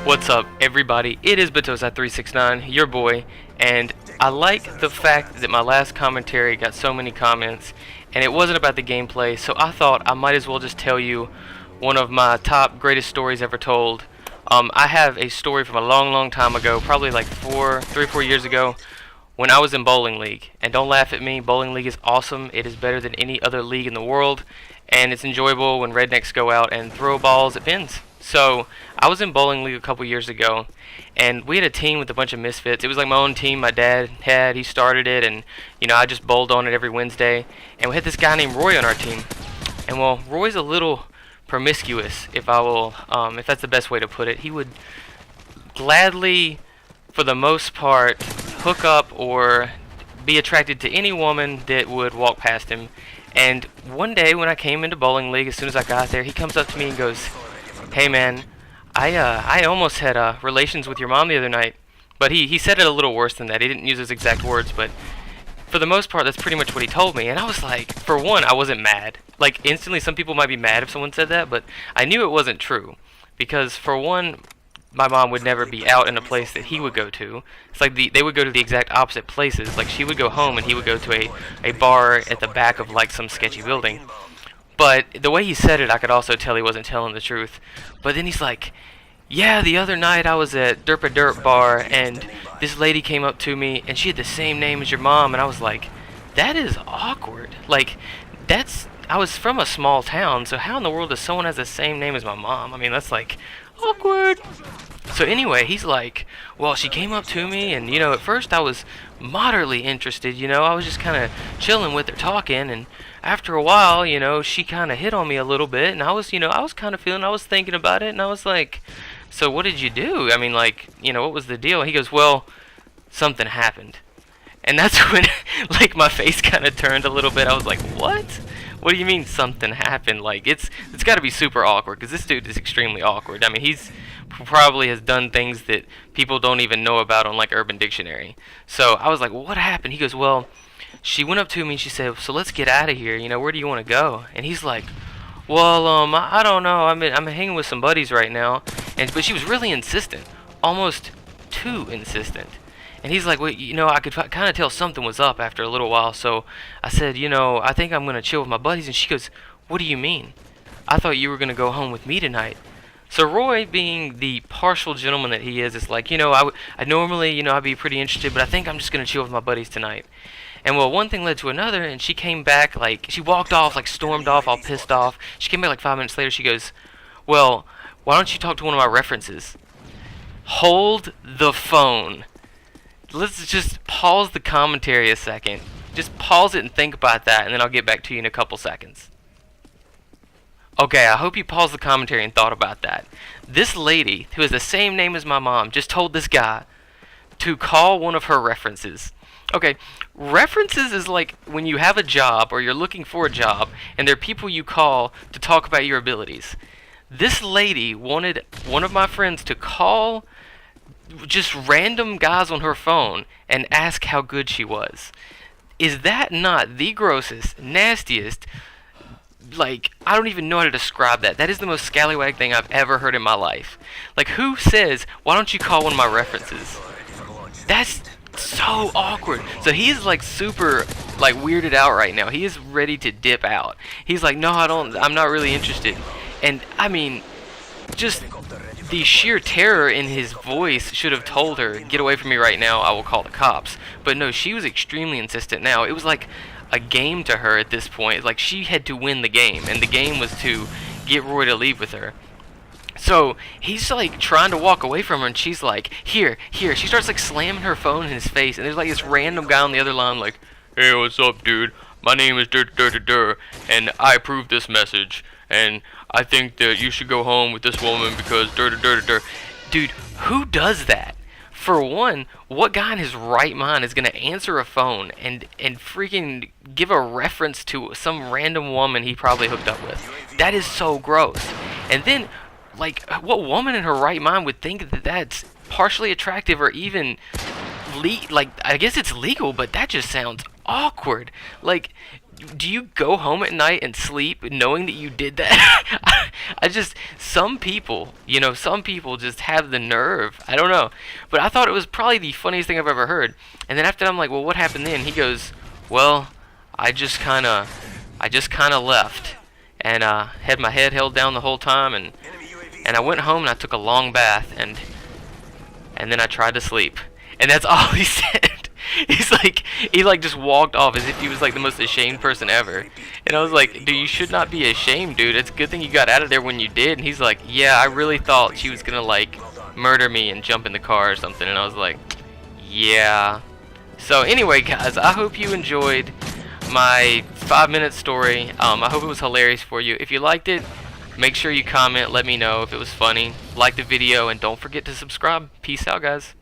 What's up, everybody? It is Batosa369, your boy, and I like the fact that my last commentary got so many comments, and it wasn't about the gameplay, so I thought I might as well just tell you one of my top greatest stories ever told. I have a story from a long time ago, probably like 3 or 4 years ago, when I was in bowling league. And don't laugh at me, bowling league is awesome. It is better than any other league in the world, and it's enjoyable when rednecks go out and throw balls at pins. So I was in bowling league a couple years ago, and we had a team with a bunch of misfits. It was like my own team my dad had. He started it, and I just bowled on it every Wednesday. And we had this guy named Roy on our team. And well, Roy's a little promiscuous, if that's the best way to put it. He would gladly, for the most part, hook up or be attracted to any woman that would walk past him. And one day when I came into bowling league, as soon as I got there, he comes up to me and goes, "Hey man, I almost had relations with your mom the other night." But he said it a little worse than that. He didn't use his exact words, but for the most part, that's pretty much what he told me. And I was like, for one, I wasn't mad. Like, instantly, some people might be mad if someone said that, but I knew it wasn't true. Because, for one, my mom would never be out in a place that he would go to. It's like they would go to the exact opposite places. Like, she would go home and he would go to a bar at the back of, like, some sketchy building. But the way he said it, I could also tell he wasn't telling the truth. But then he's like, "Yeah, the other night I was at Derpa Derp Bar, and this lady came up to me, and she had the same name as your mom." And I was like, that is awkward. Like, I was from a small town, so how in the world does someone has the same name as my mom? I mean, that's like, awkward. So anyway, he's like, "Well, she came up to me, and, at first I was moderately interested, I was just kind of chilling with her talking, and after a while, she kind of hit on me a little bit, and I was kind of I was thinking about it, and I was like, so what did you do? I mean, like, what was the deal?" And he goes, "Well, something happened." And that's when, like, my face kind of turned a little bit. I was like, what? What do you mean something happened? Like, it's got to be super awkward, because this dude is extremely awkward. I mean, he's probably has done things that people don't even know about on, like, Urban Dictionary. So I was like, "Well, what happened?" He goes, "Well, she went up to me and she said, 'So let's get out of here, where do you want to go?'" And he's like, "Well, I don't know, I'm hanging with some buddies right now." But she was really insistent, almost too insistent. And he's like, "Well, I could kind of tell something was up after a little while, so I said, I think I'm going to chill with my buddies." And she goes, "What do you mean? I thought you were going to go home with me tonight." So Roy, being the partial gentleman that he is like, I normally, I'd be pretty interested, but I think I'm just going to chill with my buddies tonight. And well, one thing led to another, and she came back, like, she walked off, like, stormed off, all pissed off. She came back like 5 minutes later. She goes, "Well, why don't you talk to one of my references?" Hold the phone. Let's just pause the commentary a second. Just pause it and think about that, and then I'll get back to you in a couple seconds. Okay, I hope you paused the commentary and thought about that. This lady, who has the same name as my mom, just told this guy to call one of her references. Okay, references is like when you have a job or you're looking for a job and there are people you call to talk about your abilities. This lady wanted one of my friends to call just random guys on her phone and ask how good she was. Is that not the grossest, nastiest, like, I don't even know how to describe that. That is the most scallywag thing I've ever heard in my life. Like, who says, "Why don't you call one of my references"? That's so awkward. So he's like super like weirded out right now. He is ready to dip out. He's like, "No, I'm not really interested." And I mean, just the sheer terror in his voice should have told her, "Get away from me right now, I will call the cops." But no, she was extremely insistent now. It was like a game to her at this point. Like, she had to win the game, and the game was to get Roy to leave with her. So he's like trying to walk away from her, and she's like, "Here, here." She starts like slamming her phone in his face, and there's like this random guy on the other line like, "Hey, what's up, dude? My name is Dur, and I approve this message, and I think that you should go home with this woman because Dur." Dude, who does that? For one, what guy in his right mind is gonna answer a phone and freaking give a reference to some random woman he probably hooked up with? That is so gross. And then, like, what woman in her right mind would think that that's partially attractive or even like, I guess it's legal, but that just sounds awkward. Like, do you go home at night and sleep knowing that you did that? Some people, some people just have the nerve. I don't know. But I thought it was probably the funniest thing I've ever heard. And then after that, I'm like, well, what happened then? He goes, well, I just kind of left. And had my head held down the whole time. And I went home and I took a long bath. And then I tried to sleep. And that's all he said. He just walked off as if he was like the most ashamed person ever. And I was like, dude, you should not be ashamed, dude. It's a good thing you got out of there when you did. And he's like, yeah, I really thought she was gonna like murder me and jump in the car or something. And I was like, yeah. So anyway, guys, I hope you enjoyed my 5-minute story. I hope it was hilarious for you. If you liked it, make sure you comment, let me know if it was funny. Like the video, and don't forget to subscribe. Peace out, guys.